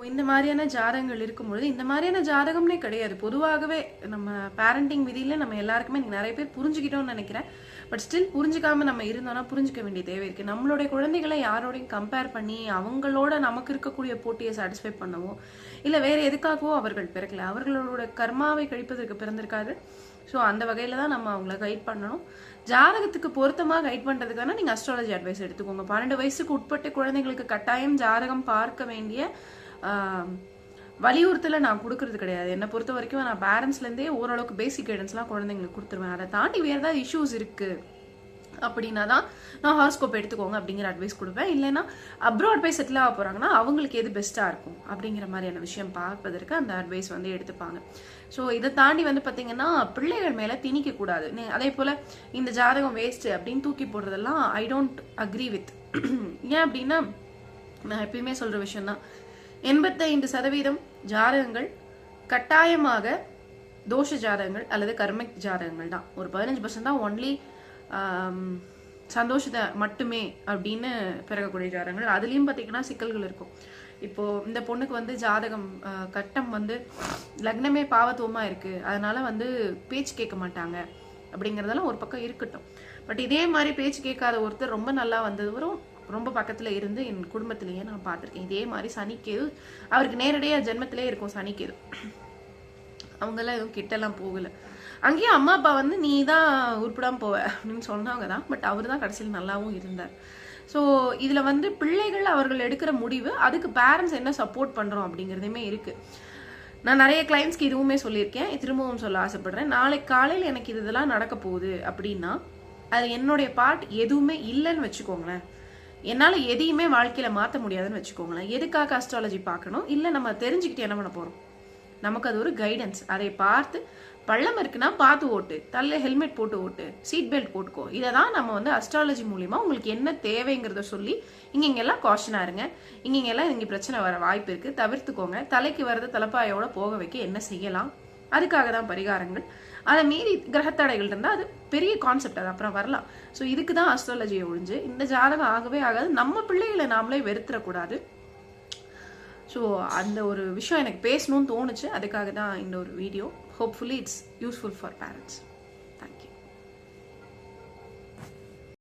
இந்த மாதிரியான ஜாதகங்கள் இருக்கும்பொழுது இந்த மாதிரியான ஜாதகம்னே கிடையாது. பொதுவாகவே நம்ம பேரண்டிங் விதியில நம்ம எல்லாருக்குமே நிறைய பேர் புரிஞ்சுக்கிட்டோம்னு நினைக்கிறேன். பட் ஸ்டில் புரிஞ்சுக்காம நம்ம இருந்தோம்னா புரிஞ்சுக்க வேண்டிய தேவை இருக்கு. நம்மளுடைய குழந்தைகளை யாரோடையும் கம்பேர் பண்ணி அவங்களோட நமக்கு இருக்கக்கூடிய போட்டியை சாட்டிஸ்ஃபை பண்ணவோ இல்லை வேற எதுக்காகவோ அவர்கள் பிறக்கல. அவர்களோட கர்மாவை கழிப்பதற்கு பிறந்திருக்காரு. ஸோ அந்த வகையில தான் நம்ம அவங்கள கைட் பண்ணணும். ஜாதகத்துக்கு பொருத்தமாக கைட் பண்றதுக்கான நீங்க அஸ்ட்ராலஜி அட்வைஸ் எடுத்துக்கோங்க. 12 வயசுக்கு உட்பட்ட குழந்தைங்களுக்கு கட்டாயம் ஜாதகம் பார்க்க வேண்டிய வலியுறுத்தல நான் கொடுக்கறது கிடையாது. என்னை பொறுத்த வரைக்கும் நான் பேரண்ட்ஸ்லேருந்தே ஓரளவுக்கு பேசிக் கைடன்ஸ்லாம் குழந்தைங்களுக்கு கொடுத்துருவேன். அதை தாண்டி வேறு ஏதாவது இஷ்யூஸ் இருக்கு அப்படின்னா தான் நான் ஹாரோஸ்கோப் எடுத்துக்கோங்க அப்படிங்கிற அட்வைஸ் கொடுப்பேன். இல்லைன்னா அப்ராட் போய் செட்டில் ஆக போகிறாங்கன்னா அவங்களுக்கு எது பெஸ்ட்டாக இருக்கும் அப்படிங்கிற மாதிரியான விஷயம் பார்ப்பதற்கு அந்த அட்வைஸ் எடுத்துப்பாங்க. ஸோ இதை தாண்டி பார்த்தீங்கன்னா பிள்ளைகள் மேலே திணிக்கக்கூடாது. அதே போல் இந்த ஜாதகம் வேஸ்ட்டு அப்படின்னு தூக்கி போடுறதெல்லாம் ஐ டோன்ட் அக்ரி வித். ஏன் அப்படின்னா நான் எப்பயுமே சொல்கிற விஷயம்தான், 85% ஜாதகங்கள் கட்டாயமாக தோஷ ஜாதகங்கள் அல்லது கர்மிக் ஜாதகங்கள் தான். ஒரு 15% தான் ஒன்லி சந்தோஷத்தை மட்டுமே அப்படின்னு பிறக்கக்கூடிய ஜாதகங்கள். அதுலேயும் பார்த்தீங்கன்னா சிக்கல்கள் இருக்கும். இப்போ இந்த பொண்ணுக்கு ஜாதகம் கட்டம் லக்னமே பாவத்துவமா இருக்கு, அதனால பேச்சு கேட்க மாட்டாங்க அப்படிங்கிறதெல்லாம் ஒரு பக்கம் இருக்கட்டும். பட் இதே மாதிரி பேச்சு கேட்காத ஒருத்தர் ரொம்ப நல்லா வந்தவரும் ரொம்ப பக்கத்துல இருந்து என் குடும்பத்திலேயே நான் பார்த்துருக்கேன். இதே மாதிரி சனிக்கேது அவருக்கு நேரடியாக ஜென்மத்திலே இருக்கும். சனிக்கேது அவங்கெல்லாம் எதுவும் கிட்டெல்லாம் போகல. அங்கேயும் அம்மா அப்பா நீ தான் உருப்பிடாம போவ அப்படின்னு சொன்னவங்க தான். பட் அவர் தான் கடைசியில் நல்லாவும் இருந்தார். ஸோ இதில் பிள்ளைகள் அவர்கள் எடுக்கிற முடிவு, அதுக்கு பேரண்ட்ஸ் என்ன சப்போர்ட் பண்ணுறோம் அப்படிங்கிறதுமே இருக்குது. நான் நிறைய கிளைண்ட்ஸ்க்கு இதுவுமே சொல்லியிருக்கேன், திரும்பவும் சொல்ல ஆசைப்படுறேன். நாளைக்கு காலையில் எனக்கு இதெல்லாம் நடக்க போகுது அப்படின்னா அது என்னுடைய பார்ட் எதுவுமே இல்லைன்னு வச்சுக்கோங்களேன். என்னால் எதையுமே வாழ்க்கையில் மாற்ற முடியாதுன்னு வச்சுக்கோங்களேன். எதுக்காக அஸ்ட்ராலஜி பார்க்கணும்? இல்லை நம்ம தெரிஞ்சுக்கிட்டு என்ன பண்ண போகிறோம்? நமக்கு அது ஒரு கைடன்ஸ். அதை பார்த்து பள்ளம் இருக்குன்னா பார்த்து ஓட்டு, தள்ள ஹெல்மெட் போட்டு ஓட்டு, சீட் பெல்ட் போட்டுக்கோ. இதை தான் நம்ம அஸ்ட்ராலஜி மூலியமா உங்களுக்கு என்ன தேவைங்கிறத சொல்லி இங்கெல்லாம் காஷனா இருங்க, இங்கெல்லாம் இங்கே பிரச்சனை வர வாய்ப்பு இருக்கு, தவிர்த்துக்கோங்க, தலைக்கு வரது தலைப்பாயோட போக வைக்க என்ன செய்யலாம், அதுக்காக தான் பரிகாரங்கள். அதை மீறி கிரகத்தடைகள் இருந்தால் அது பெரிய கான்செப்ட், அது அப்புறம் வரலாம். ஸோ இதுக்கு தான் அஸ்ட்ராலஜியை ஒழிஞ்சு இந்த ஜாதகம் ஆகவே ஆகாது. நம்ம பிள்ளைகளை நாமளே வெறுத்துறக்கூடாது. ஸோ அந்த ஒரு விஷயம் எனக்கு பேசணும்னு தோணுச்சு, அதுக்காக தான் இந்த ஒரு video. Hopefully it's useful for parents. Thank you.